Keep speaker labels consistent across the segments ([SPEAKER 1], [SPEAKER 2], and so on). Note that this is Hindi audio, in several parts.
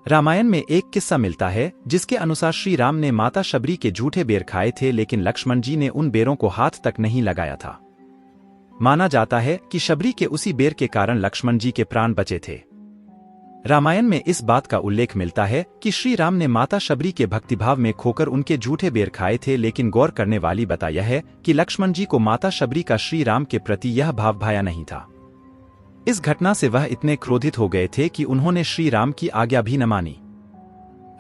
[SPEAKER 1] रामायण में एक किस्सा मिलता है जिसके अनुसार श्री राम ने माता शबरी के झूठे बेर खाए थे, लेकिन लक्ष्मण जी ने उन बेरों को हाथ तक नहीं लगाया था। माना जाता है कि शबरी के उसी बेर के कारण लक्ष्मण जी के प्राण बचे थे। रामायण में इस बात का उल्लेख मिलता है कि श्री राम ने माता शबरी के भक्तिभाव में खोकर उनके झूठे बेर खाए थे, लेकिन गौर करने वाली बात यह है कि लक्ष्मण जी को माता शबरी का श्री राम के प्रति यह भाव भाया नहीं था। इस घटना से वह इतने क्रोधित हो गए थे कि उन्होंने श्री राम की आज्ञा भी न मानी।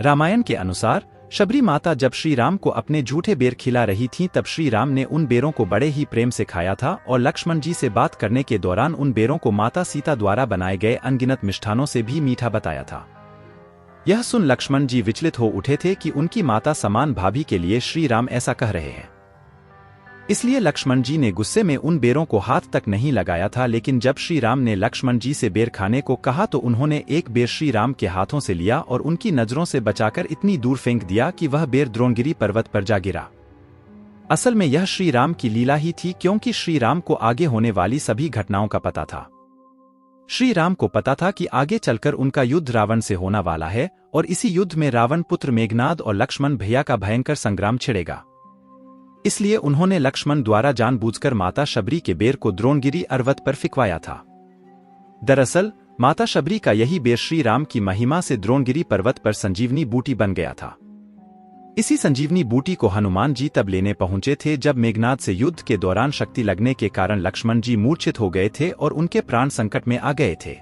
[SPEAKER 1] रामायण के अनुसार शबरी माता जब श्री राम को अपने झूठे बेर खिला रही थीं, तब श्री राम ने उन बेरों को बड़े ही प्रेम से खाया था और लक्ष्मण जी से बात करने के दौरान उन बेरों को माता सीता द्वारा बनाए गए अनगिनत मिष्ठानों से भी मीठा बताया था। यह सुन लक्ष्मण जी विचलित हो उठे थे कि उनकी माता समान भाभी के लिए श्री राम ऐसा कह रहे हैं। इसलिए लक्ष्मण जी ने गुस्से में उन बेरों को हाथ तक नहीं लगाया था, लेकिन जब श्री राम ने लक्ष्मण जी से बेर खाने को कहा तो उन्होंने एक बेर श्री राम के हाथों से लिया और उनकी नजरों से बचाकर इतनी दूर फेंक दिया कि वह बेर द्रोणगिरी पर्वत पर जा गिरा। असल में यह श्री राम की लीला ही थी, क्योंकि श्री राम को आगे होने वाली सभी घटनाओं का पता था। श्री राम को पता था कि आगे चलकर उनका युद्ध रावण से होना वाला है और इसी युद्ध में रावण पुत्र मेघनाद और लक्ष्मण भैया का भयंकर संग्राम छिड़ेगा। इसलिए उन्होंने लक्ष्मण द्वारा जानबूझकर माता शबरी के बेर को द्रोणगिरी पर्वत पर फिकवाया था। दरअसल माता शबरी का यही बेर श्री राम की महिमा से द्रोणगिरी पर्वत पर संजीवनी बूटी बन गया था। इसी संजीवनी बूटी को हनुमान जी तब लेने पहुंचे थे जब मेघनाद से युद्ध के दौरान शक्ति लगने के कारण लक्ष्मण जी मूर्छित हो गए थे और उनके प्राण संकट में आ गए थे।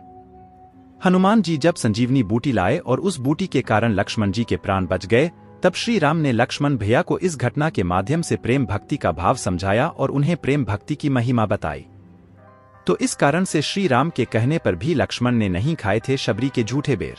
[SPEAKER 1] हनुमान जी जब संजीवनी बूटी लाए और उस बूटी के कारण लक्ष्मण जी के प्राण बच गए, तब श्री राम ने लक्ष्मण भैया को इस घटना के माध्यम से प्रेम भक्ति का भाव समझाया और उन्हें प्रेम भक्ति की महिमा बताई। तो इस कारण से श्री राम के कहने पर भी लक्ष्मण ने नहीं खाए थे शबरी के झूठे बेर।